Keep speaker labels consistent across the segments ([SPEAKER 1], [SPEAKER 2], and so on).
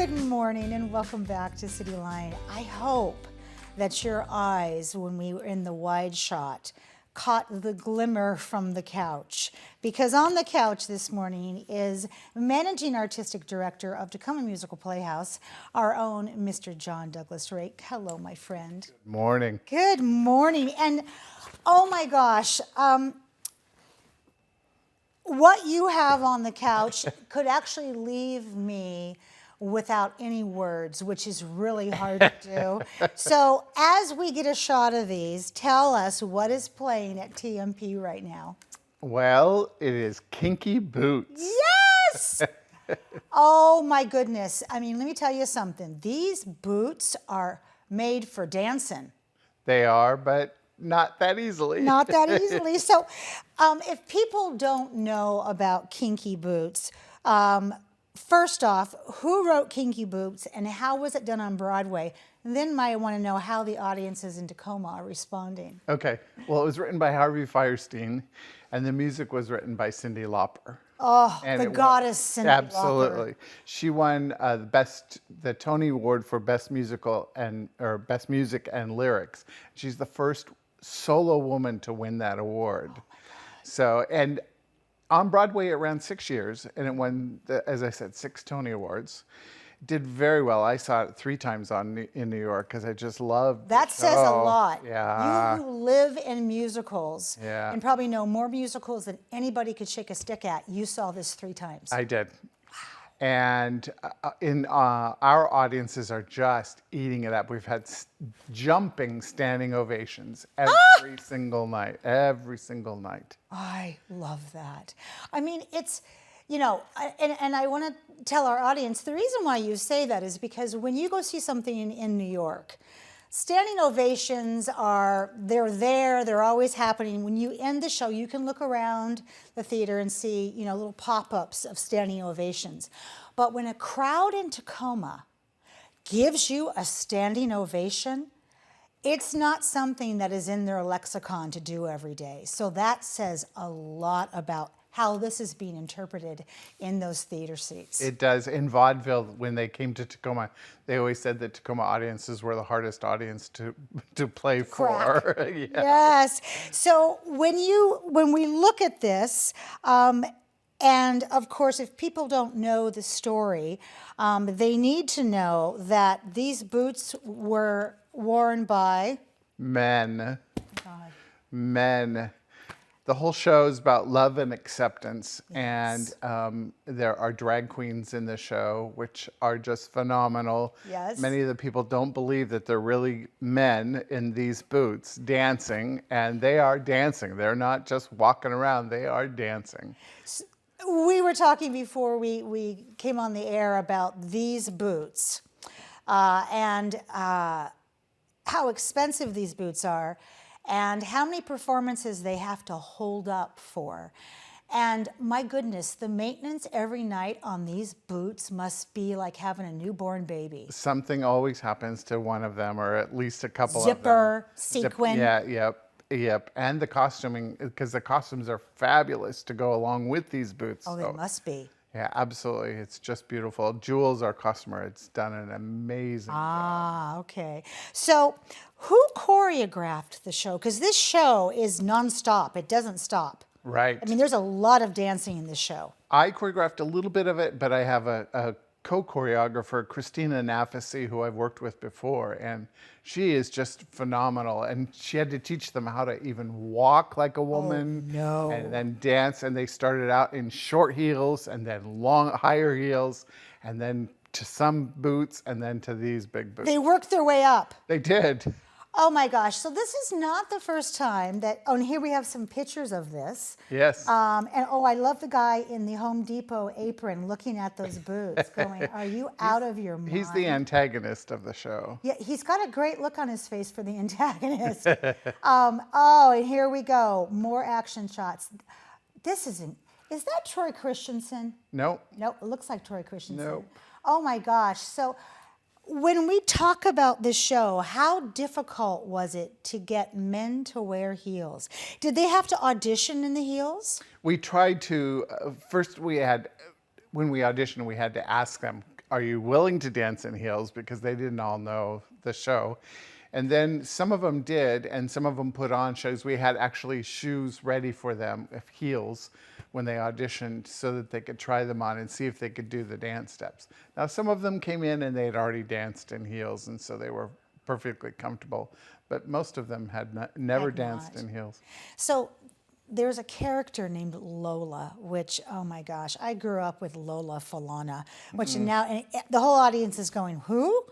[SPEAKER 1] Good morning and welcome back to Cityline. I hope that your eyes, when we were in the wide shot, caught the glimmer from the couch. Because on the couch this morning is Managing Artistic Director of Tacoma Musical Playhouse, our own Mr. John Douglas Rake. Hello, my friend.
[SPEAKER 2] Good morning.
[SPEAKER 1] Good morning. And oh my gosh, what you have on the couch could actually leave me without any words, which is really hard to do. So as we get a shot of these, tell us what is playing at TMP right now.
[SPEAKER 2] Well, it is Kinky Boots.
[SPEAKER 1] Yes! Oh my goodness. I mean, let me tell you something. These boots are made for dancing.
[SPEAKER 2] They are, but not that easily.
[SPEAKER 1] Not that easily. So if people don't know about Kinky Boots, first off, who wrote Kinky Boots and how was it done on Broadway? And then I want to know how the audiences in Tacoma are responding.
[SPEAKER 2] Okay. Well, it was written by Harvey Fierstein, and the music was written by Cyndi Lauper.
[SPEAKER 1] Oh,
[SPEAKER 2] And
[SPEAKER 1] the goddess Cyndi Lauper.
[SPEAKER 2] Absolutely. She won the Tony Award for Best Musical or Best Music and Lyrics. She's the first solo woman to win that award. So, and on Broadway, it ran 6 years, and it won, as I said, 6 Tony Awards. Did very well. I saw it 3 times in New York because I just loved
[SPEAKER 1] that
[SPEAKER 2] the
[SPEAKER 1] says a
[SPEAKER 2] show.
[SPEAKER 1] lot.
[SPEAKER 2] Yeah.
[SPEAKER 1] You who live in musicals
[SPEAKER 2] Yeah.
[SPEAKER 1] and probably know more musicals than anybody could shake a stick at. You saw this 3 times.
[SPEAKER 2] I did. And our audiences are just eating it up. We've had jumping standing ovations every single night, every single night.
[SPEAKER 1] I love that. I mean, it's, you know, and I want to tell our audience, the reason why you say that is because when you go see something in New York, standing ovations they're there, they're always happening. When you end the show, you can look around the theater and see, you know, little pop-ups of standing ovations. But when a crowd in Tacoma gives you a standing ovation, it's not something that is in their lexicon to do every day. So that says a lot about how this is being interpreted in those theater seats.
[SPEAKER 2] It does. In vaudeville, when they came to Tacoma, they always said that Tacoma audiences were the hardest audience to play for.
[SPEAKER 1] Yeah. Yes. So when we look at this, and of course, if people don't know the story, they need to know that these boots were worn by
[SPEAKER 2] men.
[SPEAKER 1] God.
[SPEAKER 2] Men. The whole show is about love and acceptance,
[SPEAKER 1] Yes.
[SPEAKER 2] and there are drag queens in the show, which are just phenomenal.
[SPEAKER 1] Yes.
[SPEAKER 2] Many of the people don't believe that they're really men in these boots dancing, and they are dancing. They're not just walking around, they are dancing.
[SPEAKER 1] We were talking before we came on the air about these boots and how expensive these boots are and how many performances they have to hold up for. And my goodness, the maintenance every night on these boots must be like having a newborn baby.
[SPEAKER 2] Something always happens to one of them, or at least a couple
[SPEAKER 1] Zipper,
[SPEAKER 2] of them.
[SPEAKER 1] sequin.
[SPEAKER 2] Yep. And the costuming, because the costumes are fabulous to go along with these boots.
[SPEAKER 1] Oh, they must be.
[SPEAKER 2] Yeah, absolutely. It's just beautiful. Jules, our customer, it's done an amazing job.
[SPEAKER 1] Ah, okay. So who choreographed the show? Because this show is nonstop. It doesn't stop.
[SPEAKER 2] Right.
[SPEAKER 1] I mean, there's a lot of dancing in this show.
[SPEAKER 2] I choreographed a little bit of it, but I have a co-choreographer, Christina Nafisi, who I've worked with before, and she is just phenomenal. And she had to teach them how to even walk like a woman,
[SPEAKER 1] no.
[SPEAKER 2] and then dance. And they started out in short heels, and then higher heels, and then to some boots, and then to these big boots.
[SPEAKER 1] They worked their way up.
[SPEAKER 2] They did.
[SPEAKER 1] Oh my gosh, so this is not the first time that, oh, and here we have some pictures of this.
[SPEAKER 2] Yes.
[SPEAKER 1] And oh, I love the guy in the Home Depot apron looking at those boots going, are you out of your mind?
[SPEAKER 2] He's the antagonist of the show.
[SPEAKER 1] Yeah, he's got a great look on his face for the antagonist. Oh, and here we go, more action shots. Is that Troy Christensen?
[SPEAKER 2] Nope.
[SPEAKER 1] Nope, it looks like Troy Christensen.
[SPEAKER 2] Nope.
[SPEAKER 1] Oh my gosh, so when we talk about this show, how difficult was it to get men to wear heels? Did they have to audition in the heels?
[SPEAKER 2] We tried to, first when we auditioned, we had to ask them, are you willing to dance in heels? Because they didn't all know the show. And then some of them did, and some of them put on shows. We had actually shoes ready for them, heels, when they auditioned so that they could try them on and see if they could do the dance steps. Now, some of them came in and they had already danced in heels, and so they were perfectly comfortable. But most of them had never danced in heels.
[SPEAKER 1] So there's a character named Lola, which, oh my gosh, I grew up with Lola Falana, which now and the whole audience is going, who?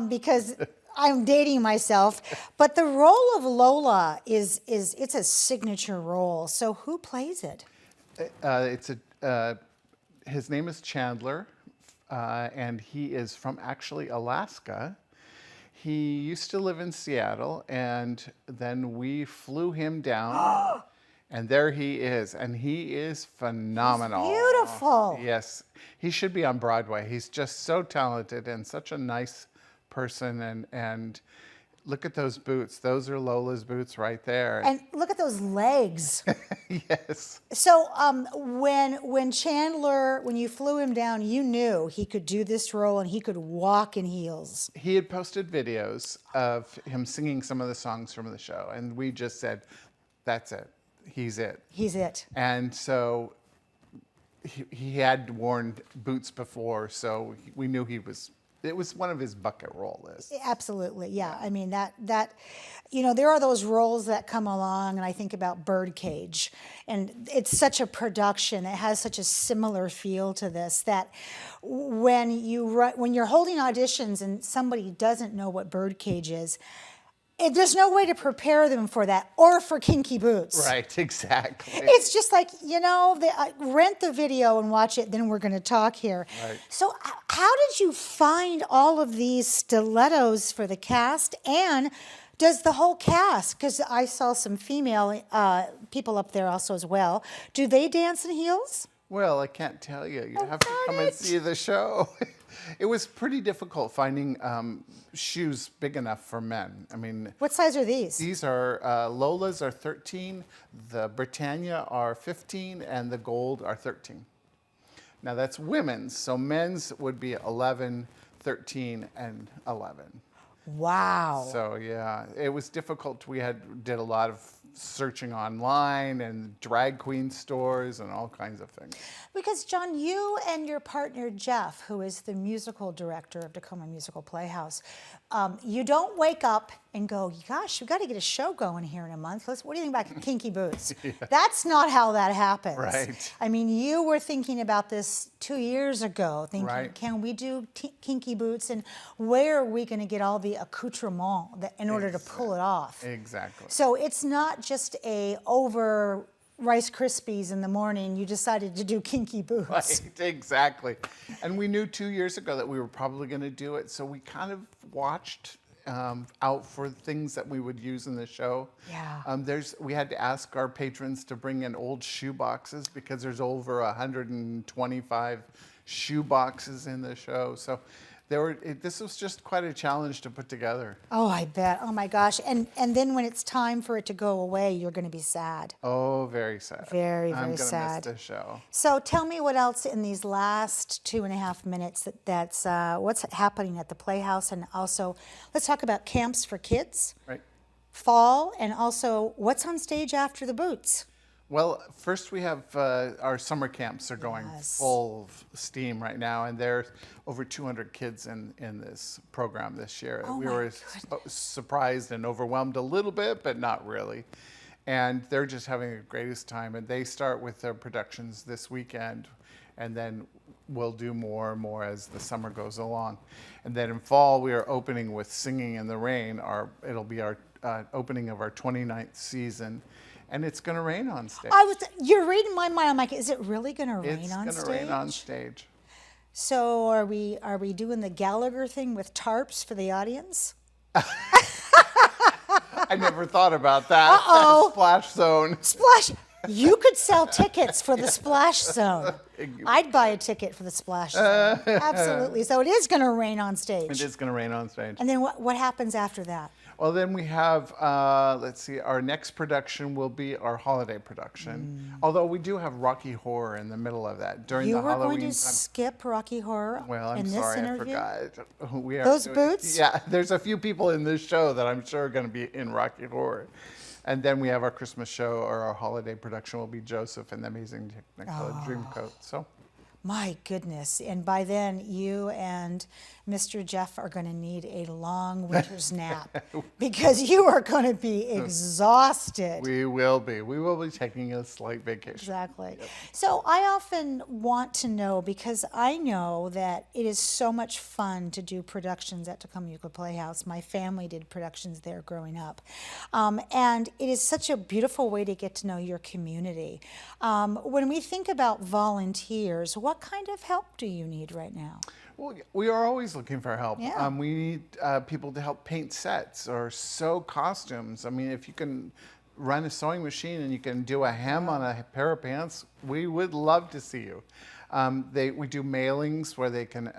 [SPEAKER 1] Because I'm dating myself. But the role of Lola it's a signature role. So who plays it?
[SPEAKER 2] His name is Chandler, and he is from actually Alaska. He used to live in Seattle, and then we flew him down, and there he is, and he is phenomenal.
[SPEAKER 1] He's beautiful.
[SPEAKER 2] Yes, he should be on Broadway. He's just so talented and such a nice person, and look at those boots. Those are Lola's boots right there.
[SPEAKER 1] And look at those legs.
[SPEAKER 2] Yes.
[SPEAKER 1] So when Chandler, when you flew him down, you knew he could do this role and he could walk in heels.
[SPEAKER 2] He had posted videos of him singing some of the songs from the show, and we just said, that's it. He's it.
[SPEAKER 1] He's it.
[SPEAKER 2] And so he had worn boots before, so we knew it was one of his bucket roll lists.
[SPEAKER 1] Absolutely, yeah. I mean, that there are those roles that come along, and I think about Birdcage, and it's such a production. It has such a similar feel to this that when you're holding auditions and somebody doesn't know what Birdcage is, there's no way to prepare them for that or for Kinky Boots.
[SPEAKER 2] Right, exactly.
[SPEAKER 1] It's just like, rent the video and watch it, then we're going to talk here.
[SPEAKER 2] Right.
[SPEAKER 1] So how did you find all of these stilettos for the cast? And does the whole cast, because I saw some female people up there also as well, do they dance in heels?
[SPEAKER 2] Well, I can't tell you. You have to come and see the show. It was pretty difficult finding shoes big enough for men. I mean,
[SPEAKER 1] what size are these?
[SPEAKER 2] These are Lola's are 13, the Britannia are 15, and the Gold are 13. Now that's women's, so men's would be 11, 13, and 11.
[SPEAKER 1] Wow.
[SPEAKER 2] So yeah, it was difficult. We did a lot of searching online and drag queen stores and all kinds of things.
[SPEAKER 1] Because John, you and your partner Jeff, who is the musical director of Tacoma Musical Playhouse, you don't wake up and go, gosh, we've got to get a show going here in a month. What do you think about Kinky Boots? Yeah. That's not how that happens.
[SPEAKER 2] Right.
[SPEAKER 1] I mean, you were thinking about this 2 years ago, thinking,
[SPEAKER 2] right.
[SPEAKER 1] Can we do Kinky Boots, and where are we going to get all the accoutrement in order to pull it off?
[SPEAKER 2] Exactly.
[SPEAKER 1] So it's not just over Rice Krispies in the morning, you decided to do Kinky Boots.
[SPEAKER 2] Right, exactly. And we knew 2 years ago that we were probably going to do it, so we kind of watched out for things that we would use in the show.
[SPEAKER 1] Yeah.
[SPEAKER 2] We had to ask our patrons to bring in old shoe boxes because there's over 125 shoe boxes in the show. So this was just quite a challenge to put together.
[SPEAKER 1] Oh, I bet. Oh my gosh. And then when it's time for it to go away, you're going to be sad.
[SPEAKER 2] Oh, very sad.
[SPEAKER 1] Very, very
[SPEAKER 2] I'm gonna
[SPEAKER 1] sad.
[SPEAKER 2] miss the show.
[SPEAKER 1] So tell me what else in these last 2.5 minutes that's what's happening at the Playhouse, and also let's talk about camps for kids.
[SPEAKER 2] Right.
[SPEAKER 1] Fall, and also what's on stage after the boots.
[SPEAKER 2] Well, first we have our summer camps are going full of steam right now, and there's over 200 kids in this program this year.
[SPEAKER 1] Oh,
[SPEAKER 2] we were surprised and overwhelmed a little bit, but not really. And they're just having the greatest time, and they start with their productions this weekend, and then we'll do more and more as the summer goes along. And then in fall, we are opening with Singing in the Rain. It'll be our opening of our 29th season. And it's going to rain on stage.
[SPEAKER 1] You're reading my mind. I'm like, is it really going to rain on stage?
[SPEAKER 2] It's going to rain on stage.
[SPEAKER 1] So are we doing the Gallagher thing with tarps for the audience?
[SPEAKER 2] I never thought about that.
[SPEAKER 1] Uh-oh.
[SPEAKER 2] Splash Zone.
[SPEAKER 1] Splash. You could sell tickets for the Splash Zone. I'd buy a ticket for the Splash Zone. Absolutely. So it is going to rain on stage.
[SPEAKER 2] It is going to rain on stage.
[SPEAKER 1] And then what happens after that?
[SPEAKER 2] Well, then we have, let's see, our next production will be our holiday production. Although we do have Rocky Horror in the middle of that during
[SPEAKER 1] You
[SPEAKER 2] the
[SPEAKER 1] were
[SPEAKER 2] Halloween
[SPEAKER 1] going to
[SPEAKER 2] time.
[SPEAKER 1] skip Rocky Horror
[SPEAKER 2] Well, I'm
[SPEAKER 1] in this
[SPEAKER 2] sorry,
[SPEAKER 1] interview?
[SPEAKER 2] I forgot. We are
[SPEAKER 1] Those
[SPEAKER 2] doing-
[SPEAKER 1] boots?
[SPEAKER 2] Yeah, there's a few people in this show that I'm sure are going to be in Rocky Horror. And then we have our Christmas show, or our holiday production will be Joseph and the Amazing Technicolor Dreamcoat. So.
[SPEAKER 1] My goodness. And by then, you and Mr. Jeff are going to need a long winter's nap because you are going to be exhausted.
[SPEAKER 2] We will be. We will be taking a slight vacation.
[SPEAKER 1] Exactly. So I often want to know, because I know that it is so much fun to do productions at Tacoma Playhouse. My family did productions there growing up. And it is such a beautiful way to get to know your community. When we think about volunteers, what kind of help do you need right now?
[SPEAKER 2] Well, we are always looking for help.
[SPEAKER 1] Yeah.
[SPEAKER 2] We need people to help paint sets or sew costumes. I mean, if you can run a sewing machine and you can do a hem on a pair of pants, we would love to see you. We do mailings where they can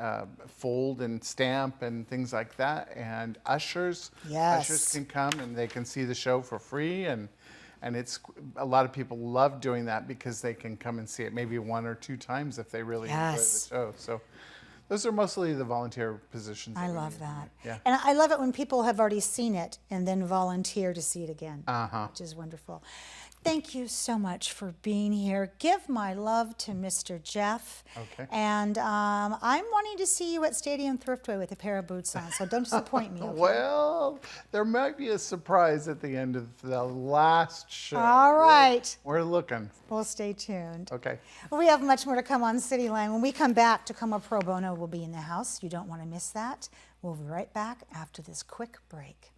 [SPEAKER 2] fold and stamp and things like that. And ushers,
[SPEAKER 1] Yes.
[SPEAKER 2] ushers can come and they can see the show for free. And it's a lot of people love doing that because they can come and see it maybe 1 or 2 times if they really enjoy the
[SPEAKER 1] Yes.
[SPEAKER 2] show. So those are mostly the volunteer positions.
[SPEAKER 1] I
[SPEAKER 2] we
[SPEAKER 1] love
[SPEAKER 2] need.
[SPEAKER 1] that.
[SPEAKER 2] Yeah.
[SPEAKER 1] And I love it when people have already seen it and then volunteer to see it again, which is wonderful. Thank you so much for being here. Give my love to Mr. Jeff.
[SPEAKER 2] Okay.
[SPEAKER 1] And I'm wanting to see you at Stadium Thriftway with a pair of boots on, so don't disappoint me. Okay?
[SPEAKER 2] Well, there might be a surprise at the end of the last show.
[SPEAKER 1] All right.
[SPEAKER 2] We're looking.
[SPEAKER 1] We'll stay tuned.
[SPEAKER 2] Okay.
[SPEAKER 1] We have much more to come on Cityline. When we come back, Tacoma Pro Bono will be in the house. You don't want to miss that. We'll be right back after this quick break.